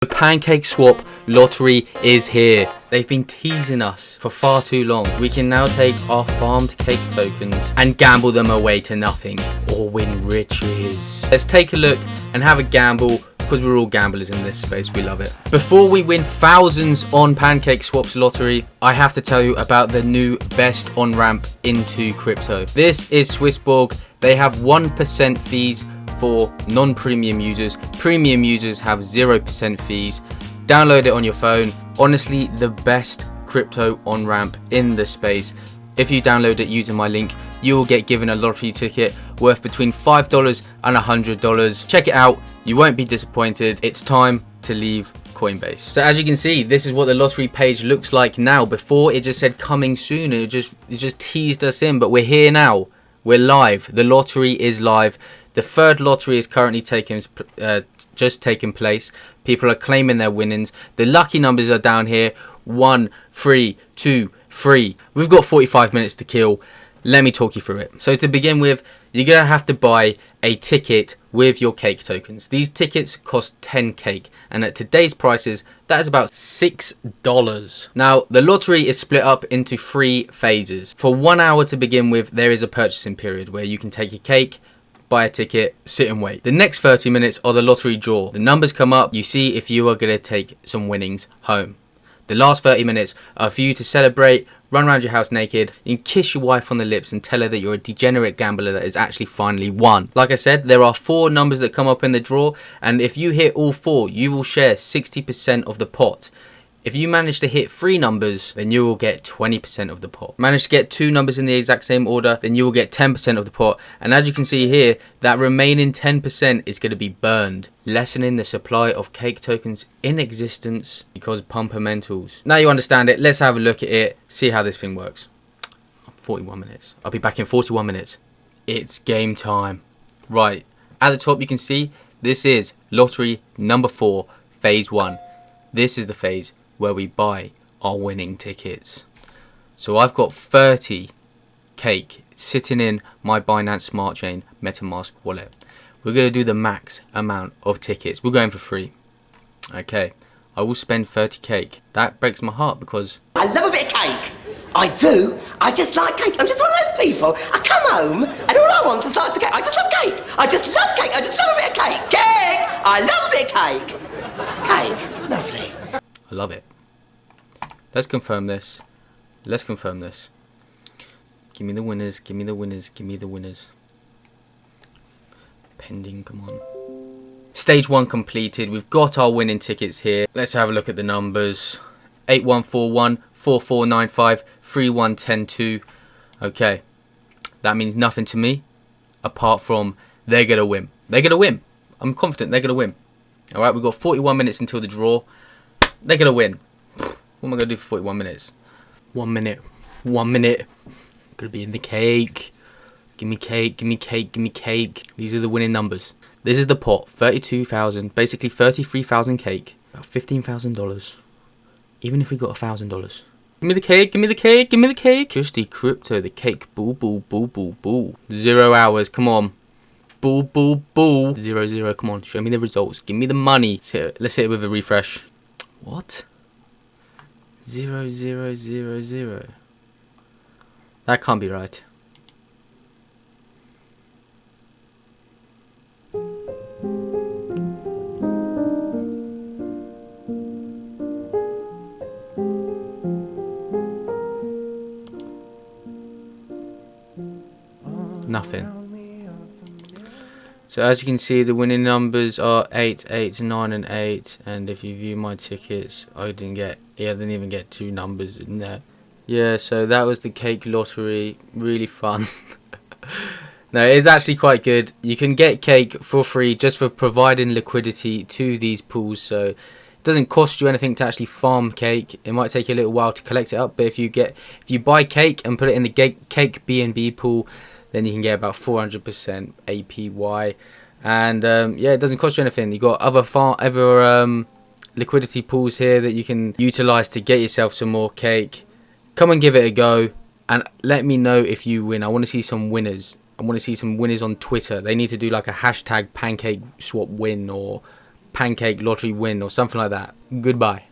The Pancake Swap lottery is here. They've been teasing us for far too long. We can now take our farmed cake tokens and gamble them away to nothing or win riches. Let's take a look and have a gamble, because we're all gamblers in this space. We love it. Before we win thousands on Pancake Swap's lottery, I have to tell you about the new best on-ramp into crypto. This is Swissborg. They have 1% fees for non-premium users. Premium users have 0% fees. Download it on your phone. Honestly, the best crypto on-ramp in the space. If you download it using my link, you will get given a lottery ticket worth between $5 and $100. Check it out. You won't be disappointed. It's time to leave Coinbase. So as you can see, this is what the lottery page looks like now. Before, it just said coming soon, and it just teased us in, but we're here now. We're live. The lottery is live. The third lottery is currently just taking place. People are claiming their winnings. The lucky numbers are down here. 1, 3, 2, 3. We've got 45 minutes to kill. Let me talk you through it. So to begin with, you're going to have to buy a ticket with your cake tokens. These tickets cost 10 cake, and at today's prices, that is about $6. Now, the lottery is split up into 3 phases. For 1 hour to begin with, there is a purchasing period where you can take a cake, buy a ticket, sit and wait. The next 30 minutes are the lottery draw. The numbers come up, you see if you are going to take some winnings home. The last 30 minutes are for you to celebrate, run around your house naked, you can kiss your wife on the lips and tell her that you're a degenerate gambler that has actually finally won. Like I said, there are 4 numbers that come up in the draw, and if you hit all 4, you will share 60% of the pot. If you manage to hit 3 numbers, then you will get 20% of the pot. Manage to get 2 numbers in the exact same order, then you will get 10% of the pot. And as you can see here, that remaining 10% is going to be burned, lessening the supply of cake tokens in existence because pumpermentals. Now you understand it, let's have a look at it, see how this thing works. 41 minutes. I'll be back in 41 minutes. It's game time. Right, at the top you can see, this is lottery number 4, phase 1. This is the phase where we buy our winning tickets. So I've got 30 cake sitting in my Binance Smart Chain MetaMask wallet. We're going to do the max amount of tickets. We're going for free. Okay, I will spend 30 cake. That breaks my heart because I love a bit of cake. I do. I just like cake. I'm just one of those people. I come home and all I want is lots of cake. I just love cake. I just love cake. I just love a bit of cake. Cake. I love a bit of cake. Cake. Lovely. I love it. Let's confirm this. Let's confirm this. Give me the winners. Give me the winners. Give me the winners. Pending. Come on. Stage 1 completed. We've got our winning tickets here. Let's have a look at the numbers. 8141, 4495, 3110. Okay. That means nothing to me apart from they're going to win. They're going to win. I'm confident they're going to win. Alright, we've got 41 minutes until the draw. They're going to win. What am I going to do for 41 minutes? 1 minute. 1 minute. Going to be in the cake. Give me cake, give me cake, give me cake. These are the winning numbers. This is the pot. 32,000. Basically 33,000 cake. About $15,000. Even if we got $1,000. Give me the cake, give me the cake, give me the cake. Justy crypto, the cake. Boo, boo, boo, boo, boo. 0 hours, come on. Boo, boo, boo. 0, 0, come on. Show me the results. Give me the money. Let's hit it with a refresh. What? 0, 0, 0, 0. That can't be right. Nothing. So as you can see, the winning numbers are 8, 8, 9 and 8, and if you view my tickets, I didn't even get 2 numbers in there. Yeah, so that was the cake lottery. Really fun. No, it's actually quite good. You can get cake for free just for providing liquidity to these pools, so it doesn't cost you anything to actually farm cake. It might take you a little while to collect it up, but if you buy cake and put it in the cake BNB pool, then you can get about 400% APY, and yeah, it doesn't cost you anything. You got other liquidity pools here that you can utilize to get yourself some more cake. Come and give it a go, and let me know if you win. I want to see some winners. I want to see some winners on Twitter. They need to do like a hashtag pancake swap win or pancake lottery win or something like that. Goodbye.